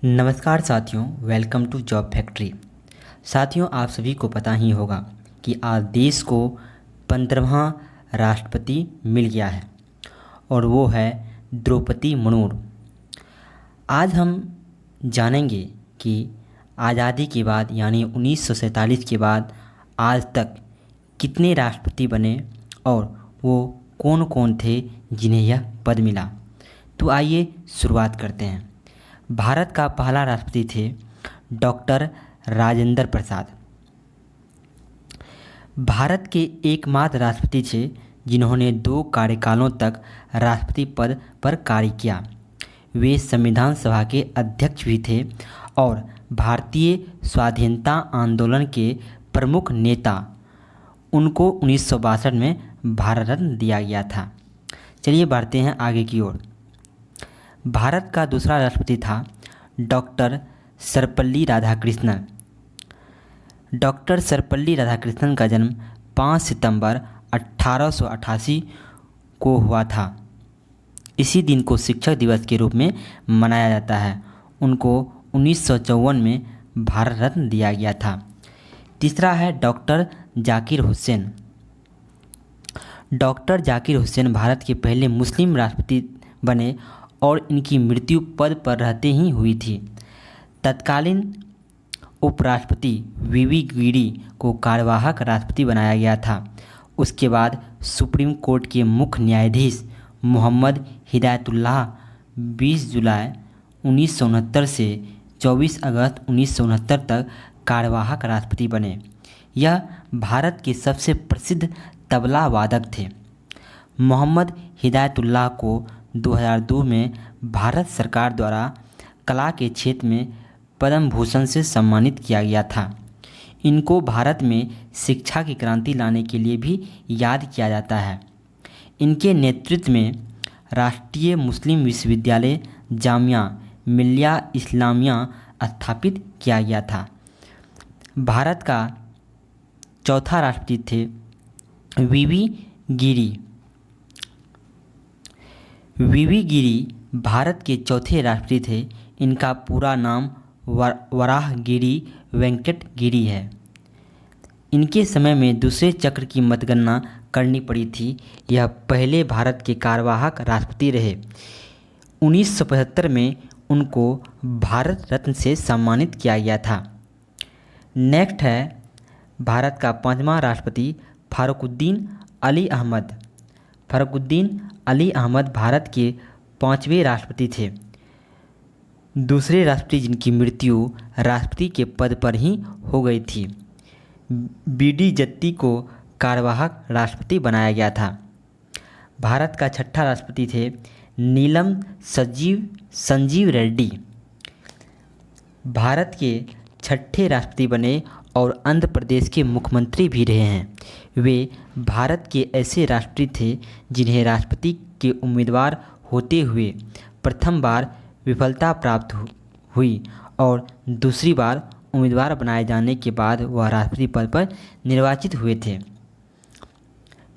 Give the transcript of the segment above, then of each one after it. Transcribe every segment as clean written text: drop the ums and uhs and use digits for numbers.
नमस्कार साथियों, welcome to job factory. साथियों, आप सभी को पता ही होगा कि आज देश को 15वां राष्ट्रपति मिल गया है और वो है द्रौपदी मुर्मू। आज हम जानेंगे कि आज़ादी के बाद यानी 1947 के बाद आज तक कितने राष्ट्रपति बने और वो कौन कौन थे जिन्हें यह पद मिला। तो आइए शुरुआत करते हैं। भारत का पहला राष्ट्रपति थे डॉक्टर राजेंद्र प्रसाद। भारत के एकमात्र राष्ट्रपति थे जिन्होंने 2 कार्यकालों तक राष्ट्रपति पद पर कार्य किया। वे संविधान सभा के अध्यक्ष भी थे और भारतीय स्वाधीनता आंदोलन के प्रमुख नेता। उनको 1962 में भारत रत्न दिया गया था। चलिए बढ़ते हैं आगे की ओर। भारत का दूसरा राष्ट्रपति था डॉक्टर सर्वपल्ली राधाकृष्णन। डॉक्टर सर्वपल्ली राधाकृष्णन का जन्म 5 सितंबर 1888 को हुआ था। इसी दिन को शिक्षक दिवस के रूप में मनाया जाता है। उनको 1954 में भारत रत्न दिया गया था। तीसरा है डॉक्टर जाकिर हुसैन। डॉक्टर जाकिर हुसैन भारत के पहले मुस्लिम राष्ट्रपति बने और इनकी मृत्यु पद पर रहते ही हुई थी। तत्कालीन उपराष्ट्रपति वीवी गिरी को कार्यवाहक राष्ट्रपति बनाया गया था। उसके बाद सुप्रीम कोर्ट के मुख्य न्यायाधीश मोहम्मद हिदायतुल्लाह 20 जुलाई 1969 से 24 अगस्त 1969 तक कार्यवाहक राष्ट्रपति बने। यह भारत के सबसे प्रसिद्ध तबला वादक थे। मोहम्मद हिदायतुल्लाह को 2002 में भारत सरकार द्वारा कला के क्षेत्र में पद्म भूषण से सम्मानित किया गया था। इनको भारत में शिक्षा की क्रांति लाने के लिए भी याद किया जाता है। इनके नेतृत्व में राष्ट्रीय मुस्लिम विश्वविद्यालय जामिया मिल्लिया इस्लामिया स्थापित किया गया था। भारत का चौथा राष्ट्रपति थे वीवी गिरी। वीवी गिरी भारत के चौथे राष्ट्रपति थे। इनका पूरा नाम वराहगिरी वेंकट गिरी है। इनके समय में दूसरे चक्र की मतगणना करनी पड़ी थी। यह पहले भारत के कार्यवाहक राष्ट्रपति रहे। 1975 में उनको भारत रत्न से सम्मानित किया गया था। नेक्स्ट है भारत का 5वां राष्ट्रपति फारुकुद्दीन अली अहमद। फारुकुद्दीन अली अहमद भारत के 5वें राष्ट्रपति थे। दूसरे राष्ट्रपति जिनकी मृत्यु राष्ट्रपति के पद पर ही हो गई थी। बीडी जत्ती को कार्यवाहक राष्ट्रपति बनाया गया था। भारत का 6ठा राष्ट्रपति थे नीलम संजीव रेड्डी। भारत के 6ठे राष्ट्रपति बने और आंध्र प्रदेश के मुख्यमंत्री भी रहे हैं। वे भारत के ऐसे राष्ट्रपति थे जिन्हें राष्ट्रपति के उम्मीदवार होते हुए प्रथम बार विफलता प्राप्त हुई और दूसरी बार उम्मीदवार बनाए जाने के बाद वह राष्ट्रपति पद पर निर्वाचित हुए थे।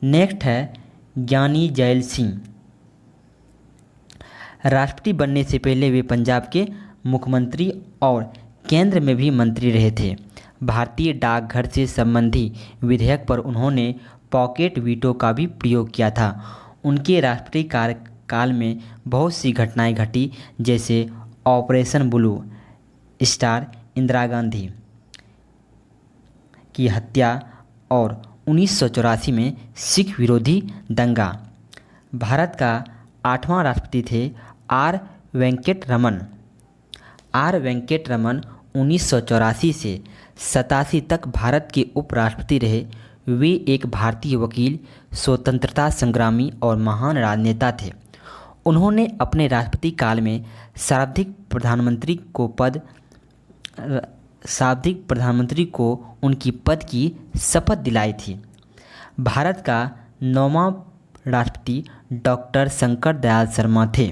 नेक्स्ट है ज्ञानी जैल सिंह। राष्ट्रपति बनने से पहले वे पंजाब के मुख्यमंत्री और केंद्र में भी मंत्री रहे थे। भारतीय डाकघर से संबंधी विधेयक पर उन्होंने पॉकेट वीटो का भी प्रयोग किया था। उनके राष्ट्रपति कार्यकाल में बहुत सी घटनाएं घटी, जैसे operation blue star, Indira Gandhi की हत्या और 1984 में सिख विरोधी दंगा। भारत का 8वां राष्ट्रपति थे आर वेंकट रमन। आर वेंकट रमन 1984 से 87 तक भारत के उपराष्ट्रपति रहे। वे एक भारतीय वकील, स्वतंत्रता संग्रामी और महान राजनेता थे। उन्होंने अपने राष्ट्रपति काल में सर्वाधिक प्रधानमंत्री को उनकी पद की शपथ दिलाई थी। भारत का 9वां राष्ट्रपति डॉक्टर शंकर दयाल शर्मा थे।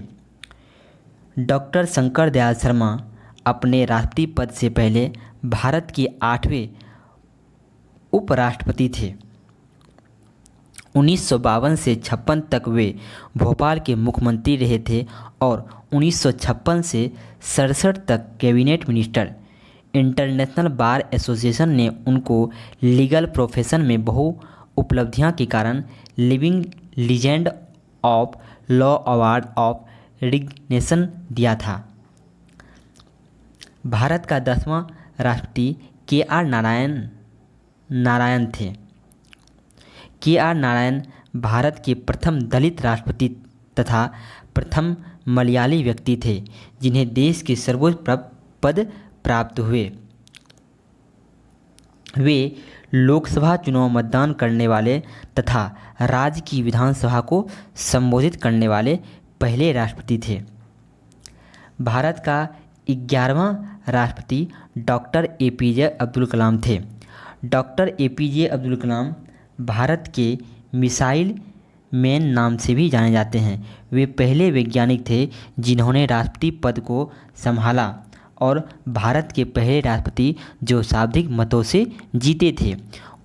डॉक्टर शंकर दयाल शर्मा अपने राष्ट्रपति पद से पहले भारत के 8वें उपराष्ट्रपति थे। 1952 से 56 तक वे भोपाल के मुख्यमंत्री रहे थे और 1956 से 67 तक cabinet minister. International bar association ने उनको लीगल प्रोफेशन में बहु उपलब्धियां के कारण living legend of law award of recognition दिया था। भारत का 10वां राष्ट्रपति के.आर. नारायण थे। के.आर. नारायण भारत के प्रथम दलित राष्ट्रपति तथा प्रथम मलयाली व्यक्ति थे जिन्हें देश के सर्वोच्च पद प्राप्त हुए। वे लोकसभा चुनाव मतदान करने वाले तथा राज्य की विधानसभा को संबोधित करने वाले पहले राष्ट्रपति थे। भारत का 11वां राष्ट्रपति डॉक्टर ए.पी.जे. अब्दुल कलाम थे। Doctor APJ. अब्दुल कलाम भारत के मिसाइल मैन नाम से भी जाने जाते हैं। वे पहले वैज्ञानिक थे जिन्होंने राष्ट्रपति पद को संभाला और भारत के पहले राष्ट्रपति जो शाब्दिक मतों से जीते थे।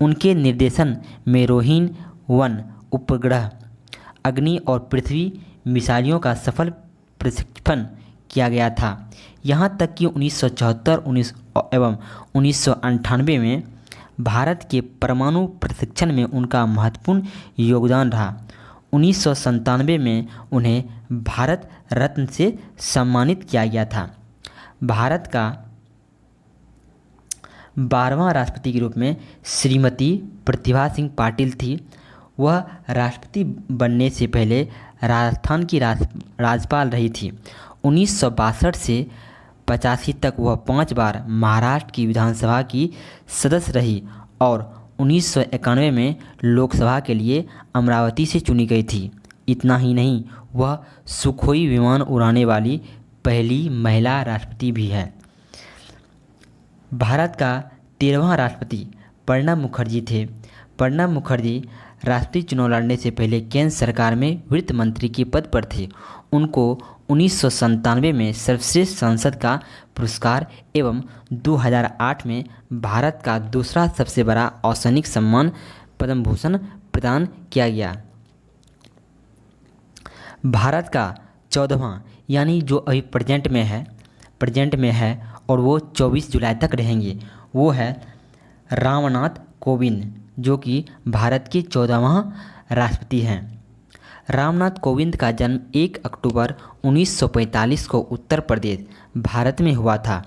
उनके निर्देशन में रोहिणी 1 उपग्रह, अग्नि और पृथ्वी मिसाइलों का सफल प्रक्षेपण किया गया था। यहाँ तक कि 1974 एवं 1998 में भारत के परमाणु प्रशिक्षण में उनका महत्वपूर्ण योगदान रहा। 1997 में उन्हें भारत रत्न से सम्मानित किया गया था। भारत का 12वां राष्ट्रपति के रूप में श्रीमती प्रतिभा सिंह पाटिल थी। वह राष्ट्रपति बनने से पहले राजस्थान की राज्यपाल रही थी। 1962 से 85 तक वह 5 बार महाराष्ट्र की विधानसभा की सदस्य रही और 1991 में लोकसभा के लिए अमरावती से चुनी गई थी। इतना ही नहीं, वह सुखोई विमान उड़ाने वाली पहली महिला राष्ट्रपति भी है। भारत का 13वां राष्ट्रपति प्रणब मुखर्जी थे। प्रणब मुखर्जी राष्ट्रीय चुनाव लड़ने से पहले केंद्र सरकार में वित्त मंत्री के पद पर थे। उनको 1997 में सर्वश्रेष्ठ सांसद का पुरस्कार एवं 2008 में भारत का दूसरा सबसे बड़ा असैनिक सम्मान पद्म भूषण प्रदान किया गया। भारत का 14वां यानी जो अभी प्रेजेंट में है और वो 24 जुलाई तक रहेंगे, वो है रामनाथ कोविंद, जो कि भारत के 14वां राष्ट्रपति हैं। रामनाथ कोविंद का जन्म 1 अक्टूबर 1945 को उत्तर प्रदेश, भारत में हुआ था।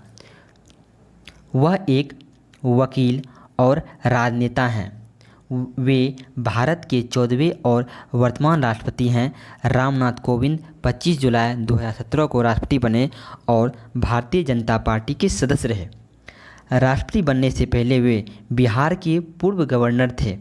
वह एक वकील और राजनेता हैं। वे भारत के 14वें और वर्तमान राष्ट्रपति हैं। रामनाथ कोविंद 25 जुलाई 2017 को राष्ट्रपति बने और भारतीय जनता पार्टी के सदस्य रहे। राष्ट्रपति बनने से पहले वे बिहार के पूर्व गवर्नर थे।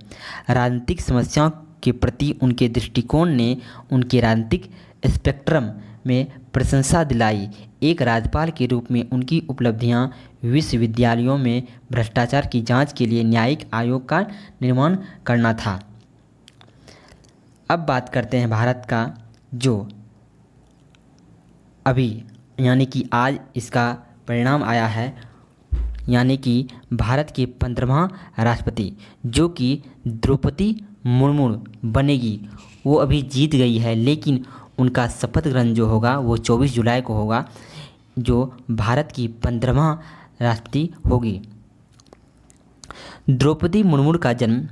राजनीतिक समस्याओं के प्रति उनके दृष्टिकोण ने उनके राजनीतिक स्पेक्ट्रम में प्रशंसा दिलाई। एक राज्यपाल के रूप में उनकी उपलब्धियां विश्वविद्यालयों में भ्रष्टाचार की जांच के लिए न्यायिक आयोग का निर्माण करना था। अब बात करते हैं भारत का जो अभी यानी कि आज इसका परिणाम आया है, यानी कि भारत के 15वां राष्ट्रपति जो कि द्रौपदी मुर्मू बनेगी। वो अभी जीत गई है, लेकिन उनका शपथ ग्रहण जो होगा वो 24 जुलाई को होगा, जो भारत की 15वां राष्ट्रपति होगी। द्रौपदी मुर्मू का जन्म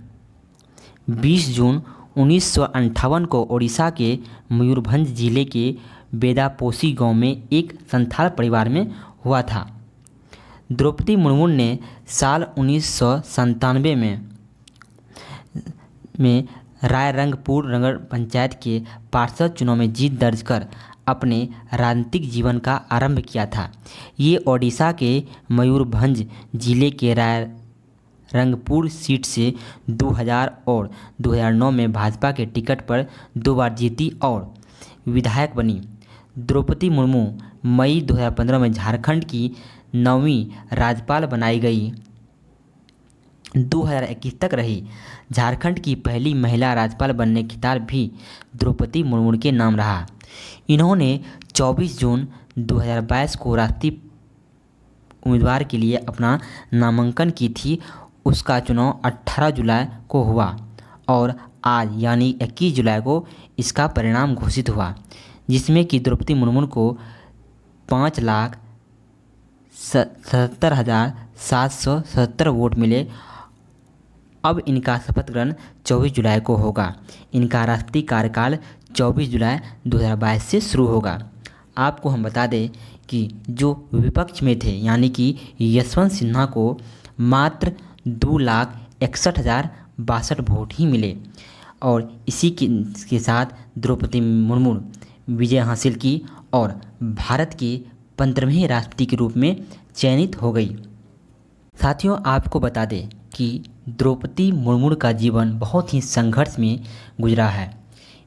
20 जून 1958 को ओडिशा के मयूरभंज जिले के बेदापोसी गांव में एक संथाल परिवार में हुआ था। द्रौपदी मुर्मू ने साल 1997 में रायरंगपुर नगर पंचायत के पार्षद चुनाव में जीत दर्ज कर अपने राजनीतिक जीवन का आरंभ किया था। ये ओडिशा के मयूरभंज जिले के रायरंगपुर सीट से 2000 और 2009 में भाजपा के टिकट पर 2 बार जीती और विधायक बनी। द्रौपदी मुर्मू मई 2015 में झारखंड की 9वीं राज्यपाल बनाई गई। 2021 तक रही। झारखंड की पहली महिला राज्यपाल बनने की खिताब भी द्रौपदी मुर्मू के नाम रहा। इन्होंने 24 जून 2022 को राष्ट्रीय उम्मीदवार के लिए अपना नामांकन की थी। उसका चुनाव 18 जुलाई को हुआ और आज यानी 21 जुलाई को इसका परिणाम घोषित हुआ, जिसमें कि द्रौपदी मुर्मू को 5,77,777 वोट मिले। अब इनका शपथ ग्रहण 24 जुलाई को होगा। इनका राष्ट्रपति कार्यकाल 24 जुलाई 2022 से शुरू होगा। आपको हम बता दें कि जो विपक्ष में थे यानी कि यशवंत सिन्हा को मात्र 2,61,062 वोट ही मिले और इसी के साथ द्रौपदी मुर्मू विजय हासिल की और भारत के 15वें राष्ट्रपति के रूप में चयनित हो गई। साथियों, आपको बता दें कि द्रौपदी मुर्मू का जीवन बहुत ही संघर्ष में गुजरा है।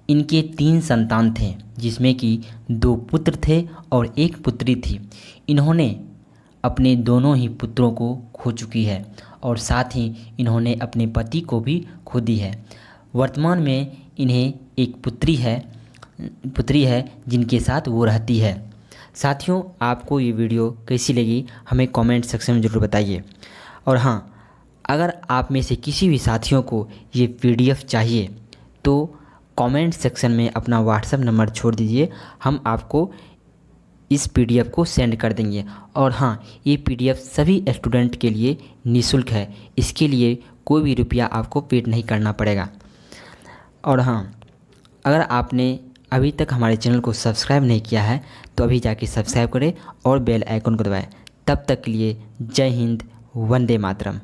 इनके 3 संतान थे, जिसमें कि 2 पुत्र थे और 1 पुत्री थी। इन्होंने अपने दोनों ही पुत्रों को खो चुकी है और साथ ही इन्होंने अपने पति को भी खो दी है। वर्तमान में इन्हें एक पुत्री है जिनके साथ वो रहती है। साथियों, आपको ये वीडियो कैसी लगी हमें कमेंट सेक्शन में ज़रूर बताइए। और हाँ, अगर आप में से किसी भी साथियों को ये PDF चाहिए तो कमेंट सेक्शन में अपना व्हाट्सएप नंबर छोड़ दीजिए, हम आपको इस PDF को सेंड कर देंगे। और हाँ, ये PDF सभी स्टूडेंट के लिए निःशुल्क है, इसके लिए कोई भी रुपया आपको पेड नहीं करना पड़ेगा। और हाँ, अगर आपने अभी तक हमारे चैनल को सब्सक्राइब नहीं किया है तो अभी जाके सब्सक्राइब करें और बेल आइकन को दबाएं। तब तक के लिए जय हिंद, वंदे मातरम।